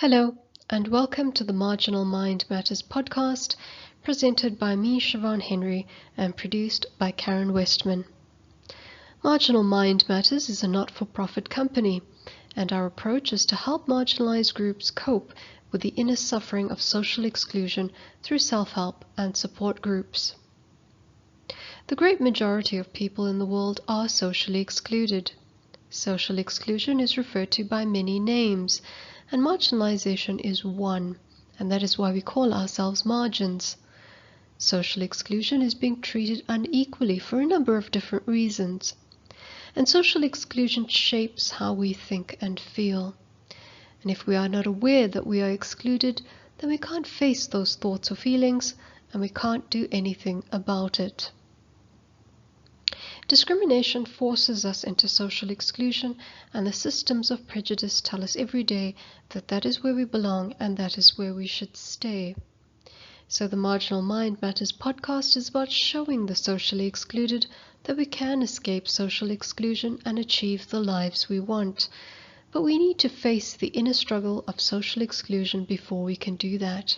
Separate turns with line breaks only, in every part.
Hello, and welcome to the Marginal Mind Matters podcast, presented by me, Siobhan Henry, and produced by Karen Westman. Marginal Mind Matters is a not-for-profit company, and our approach is to help marginalized groups cope with the inner suffering of social exclusion through self-help and support groups. The great majority of people in the world are socially excluded. Social exclusion is referred to by many names, and marginalization is one, and that is why we call ourselves margins. Social exclusion is being treated unequally for a number of different reasons, and social exclusion shapes how we think and feel. And if we are not aware that we are excluded, then we can't face those thoughts or feelings, and we can't do anything about it. Discrimination forces us into social exclusion, and the systems of prejudice tell us every day that that is where we belong and that is where we should stay. So the Marginal Mind Matters podcast is about showing the socially excluded that we can escape social exclusion and achieve the lives we want. But we need to face the inner struggle of social exclusion before we can do that.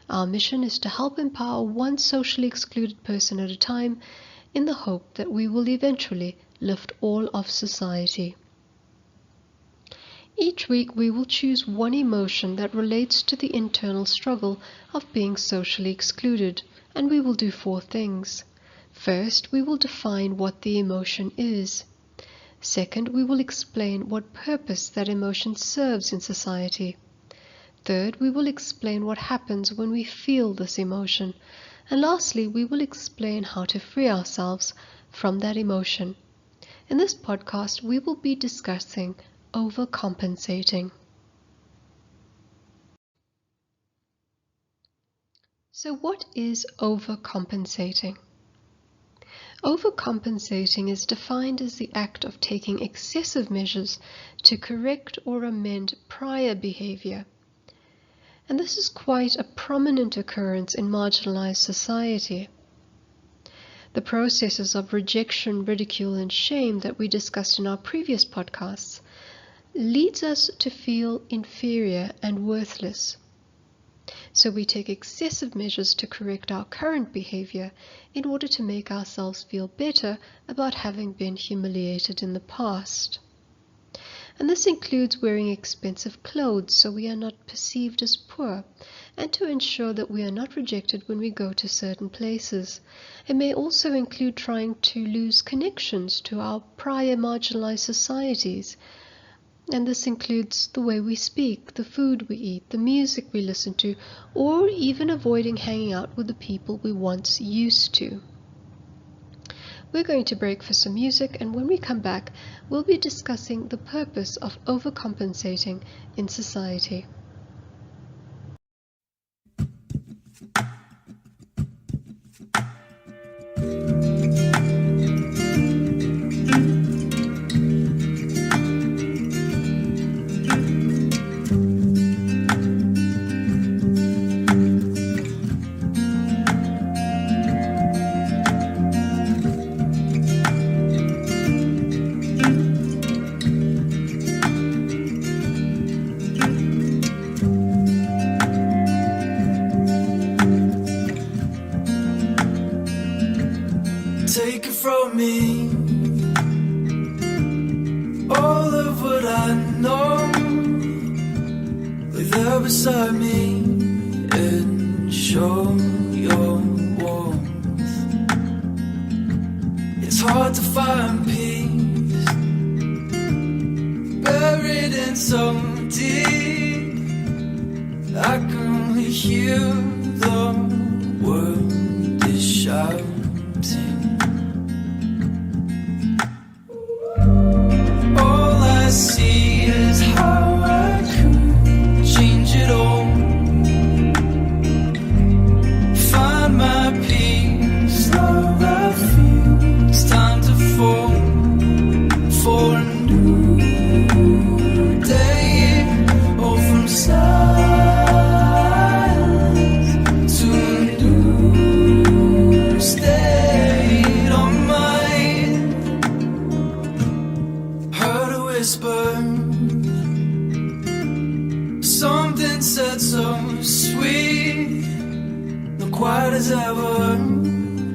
Our mission is to help empower one socially excluded person at a time, in the hope that we will eventually lift all of society. Each week we will choose one emotion that relates to the internal struggle of being socially excluded, and we will do 4 things. First, we will define what the emotion is. Second, we will explain what purpose that emotion serves in society. Third, we will explain what happens when we feel this emotion. And lastly, we will explain how to free ourselves from that emotion. In this podcast, we will be discussing overcompensating. So what is overcompensating? Overcompensating is defined as the act of taking excessive measures to correct or amend prior behavior. And this is quite a prominent occurrence in marginalized society. The processes of rejection, ridicule, and shame that we discussed in our previous podcasts leads us to feel inferior and worthless. So we take excessive measures to correct our current behavior in order to make ourselves feel better about having been humiliated in the past. And this includes wearing expensive clothes so we are not perceived as poor, and to ensure that we are not rejected when we go to certain places. It may also include trying to lose connections to our prior marginalized societies. And this includes the way we speak, the food we eat, the music we listen to, or even avoiding hanging out with the people we once used to. We're going to break for some music, and when we come back, we'll be discussing the purpose of overcompensating in society.
Take it from me, all of what I know. Lay there beside me and show your warmth. It's hard to find peace, buried in so deep. I can only hear the world is shouting. I see is how I could change it all. Find my peace, love I feel. It's time to fall for a new day. Oh, from silence to a new state. so sweet, not quite as ever.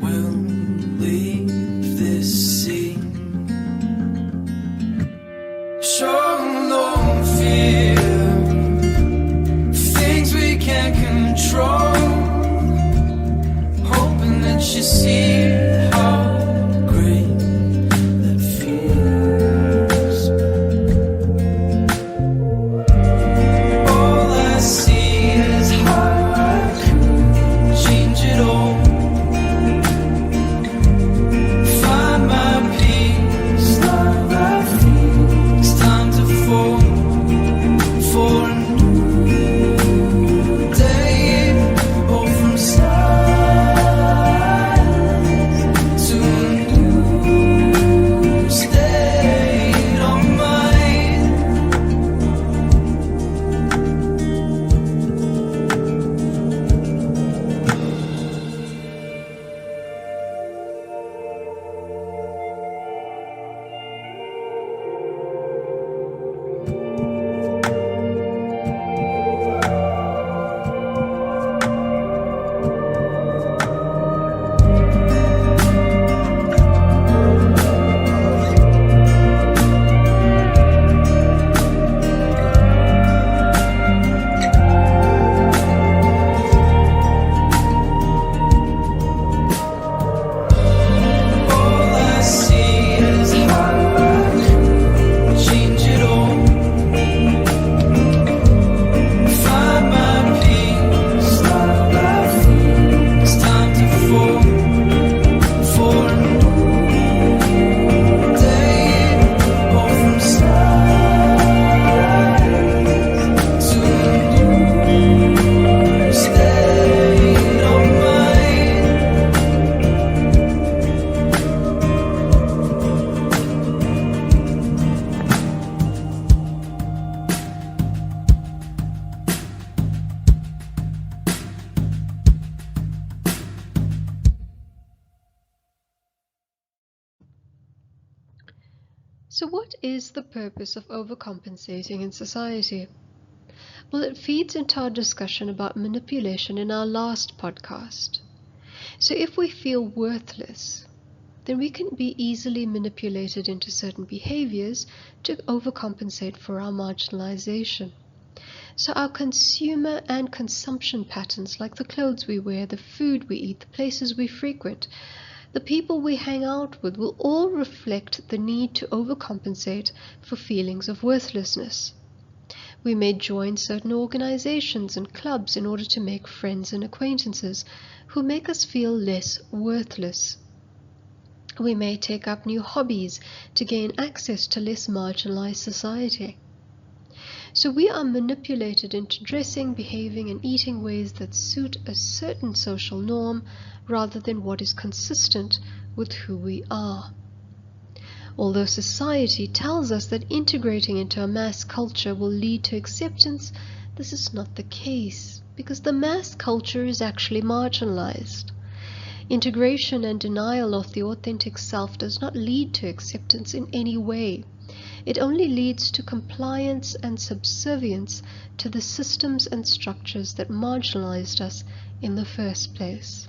We'll leave this scene. Show no fear, things we can't control, hoping that you see how great that feels. All I see is how I could change it all. Find my peace, love I feel. It's time to fall for a new day. Oh, from silence to a new state of mind. All I see is how I could change it all. Find my peace, love I feel. It's time to fall for a new day. Oh, from silence to a new state of mind.
So what is the purpose of overcompensating in society? Well, it feeds into our discussion about manipulation in our last podcast. So if we feel worthless, then we can be easily manipulated into certain behaviors to overcompensate for our marginalization. So our consumer and consumption patterns, like the clothes we wear, the food we eat, the places we frequent, the people we hang out with, will all reflect the need to overcompensate for feelings of worthlessness. We may join certain organizations and clubs in order to make friends and acquaintances who make us feel less worthless. We may take up new hobbies to gain access to less marginalized society. So we are manipulated into dressing, behaving, and eating ways that suit a certain social norm rather than what is consistent with who we are. Although society tells us that integrating into a mass culture will lead to acceptance, this is not the case, because the mass culture is actually marginalized. Integration and denial of the authentic self does not lead to acceptance in any way. It only leads to compliance and subservience to the systems and structures that marginalized us in the first place.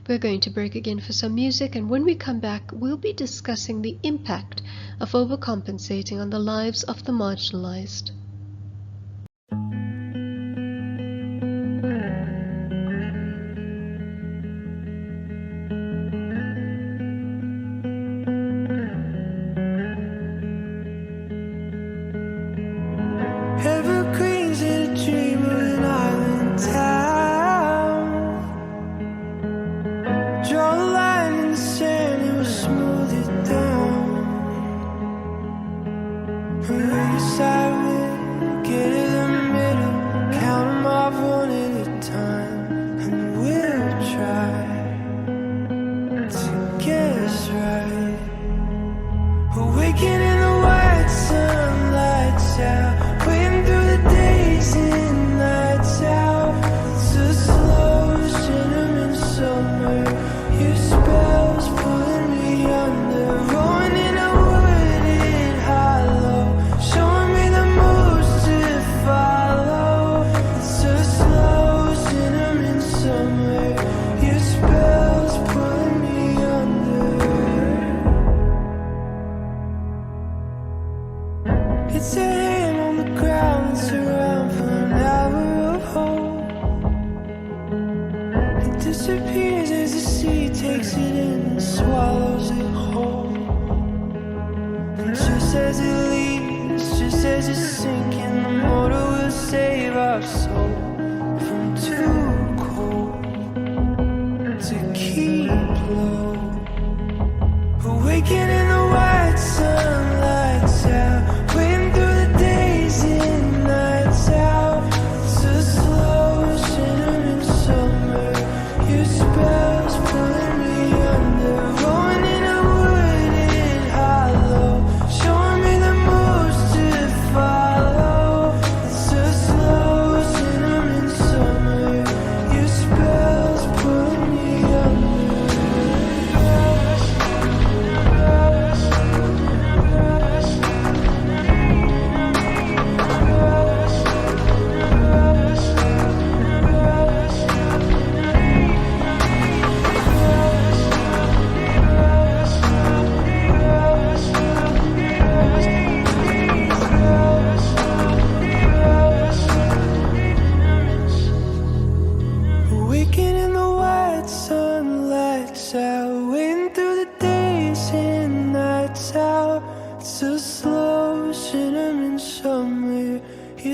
We're going to break again for some music, and when we come back, we'll be discussing the impact of overcompensating on the lives of the marginalized.
Evergreens in a dream of an island town. Draw a line in the sand and we'll smooth it down. And we decide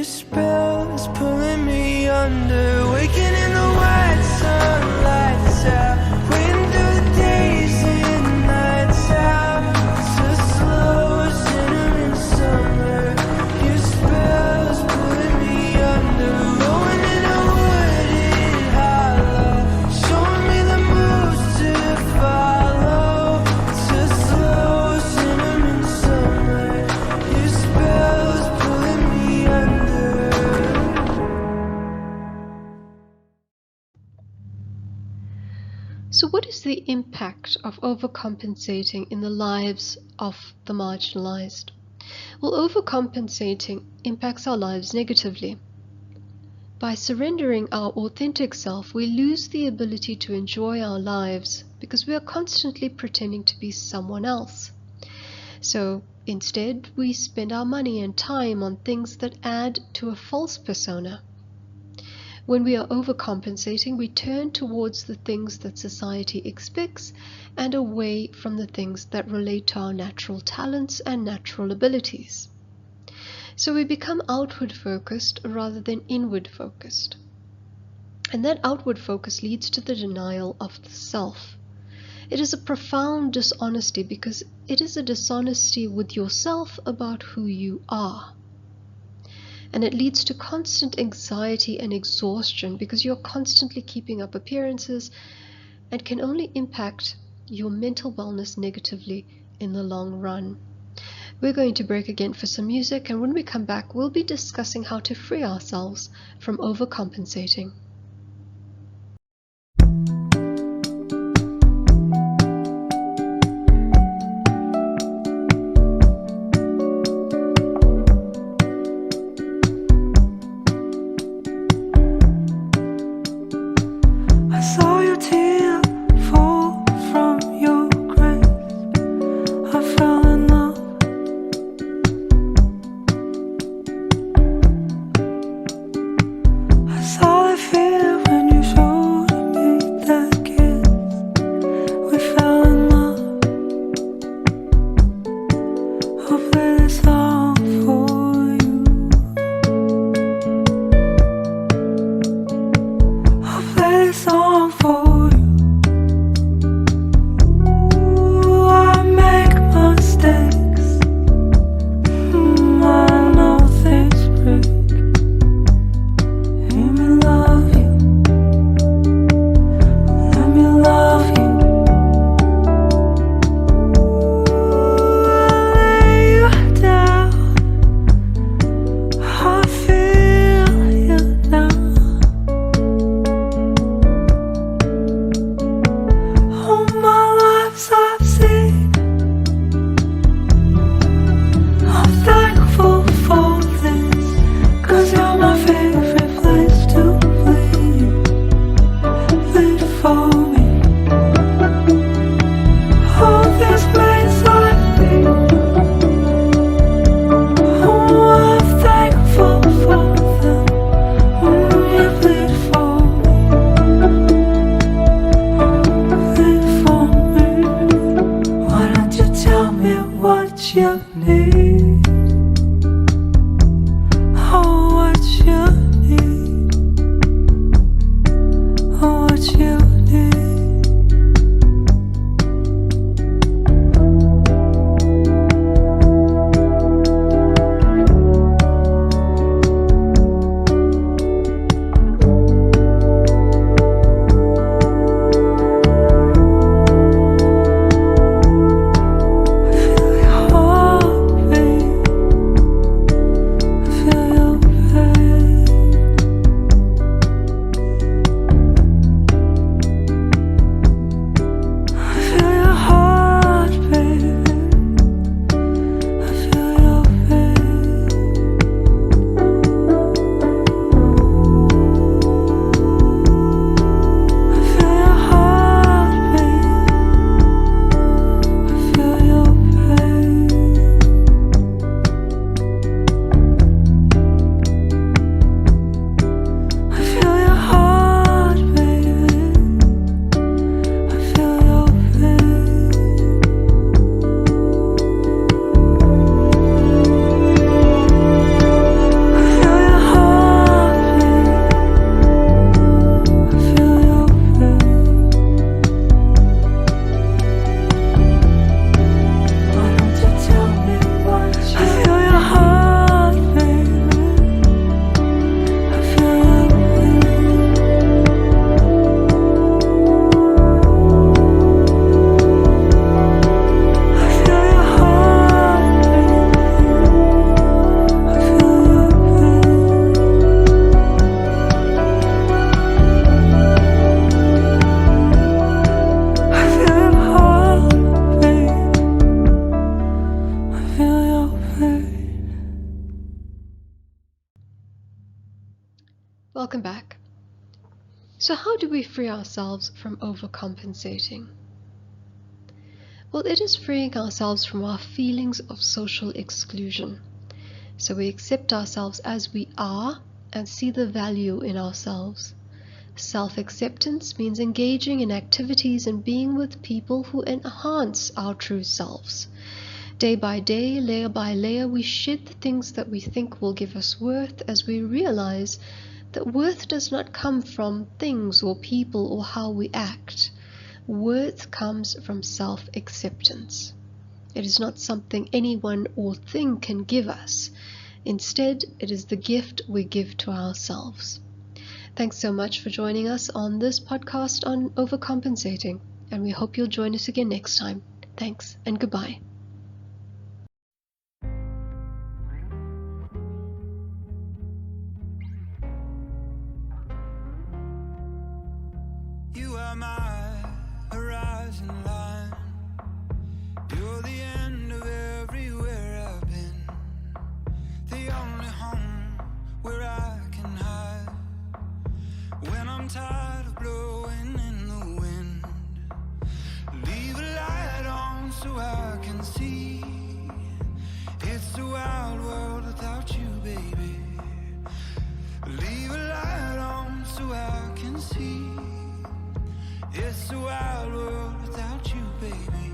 Your spell is pulling me under. Waking in the white sunlight out, waiting through the days and nights out. It's a slow cinnamon summer. Your spell is pulling me under. Rolling in a wooded hollow, showing me the moves to follow. It's a slow cinnamon summer. Your spell is pulling me under.
So what is the impact of overcompensating in the lives of the marginalized? Well, overcompensating impacts our lives negatively. By surrendering our authentic self, we lose the ability to enjoy our lives because we are constantly pretending to be someone else. So instead, we spend our money and time on things that add to a false persona. When we are overcompensating, we turn towards the things that society expects and away from the things that relate to our natural talents and natural abilities. So we become outward focused rather than inward focused. And that outward focus leads to the denial of the self. It is a profound dishonesty because it is a dishonesty with yourself about who you are. And it leads to constant anxiety and exhaustion because you're constantly keeping up appearances and can only impact your mental wellness negatively in the long run. We're going to break again for some music, and when we come back, we'll be discussing how to free ourselves from overcompensating.
I saw the
Welcome back. So how do we free ourselves from overcompensating? Well, it is freeing ourselves from our feelings of social exclusion. So we accept ourselves as we are and see the value in ourselves. Self-acceptance means engaging in activities and being with people who enhance our true selves. Day by day, layer by layer, we shed the things that we think will give us worth as we realize that worth does not come from things or people or how we act. Worth comes from self-acceptance. It is not something anyone or thing can give us. Instead, it is the gift we give to ourselves. Thanks so much for joining us on this podcast on overcompensating, and we hope you'll join us again next time. Thanks and goodbye.
You are my horizon line. You're the end of everywhere I've been. The only home where I can hide when I'm tired of blowing in the wind. Leave a light on so I can see. It's a wild world without you, baby. Leave a light on so I can see. It's a wild world without you, baby.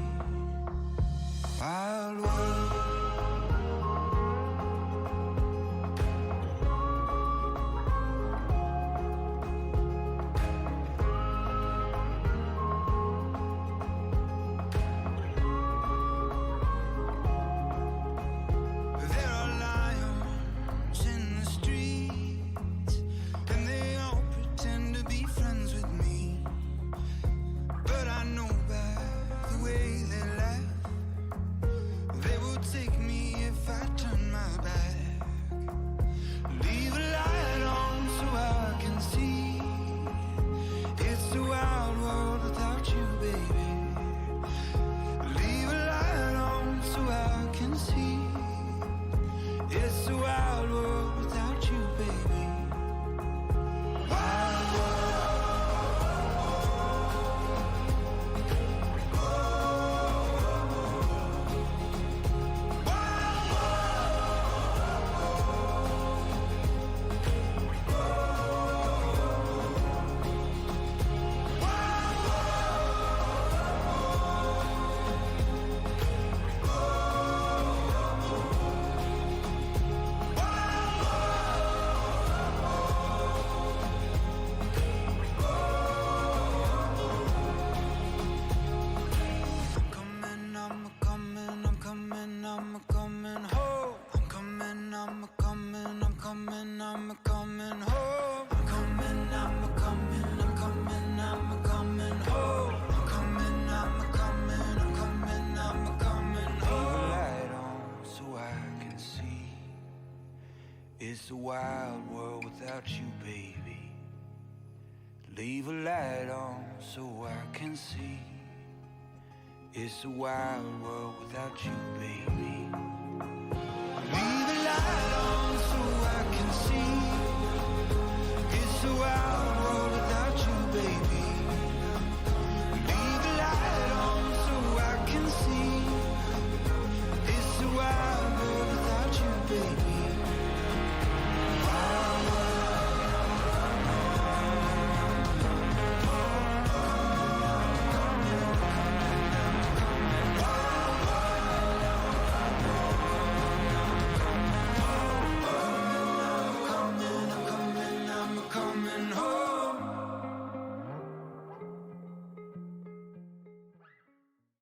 Wild world. There are lions in the streets, and they all pretend to be friends with me. But I know by the way they laugh, they will take me if I turn my back. Leave a light on so I can see. It's a wild world without you, baby. Leave a light on so I can see. It's a wild world without you, baby. Wild world. It's a wild world without you, baby. Leave a light on so I can see. It's a wild world without you, baby.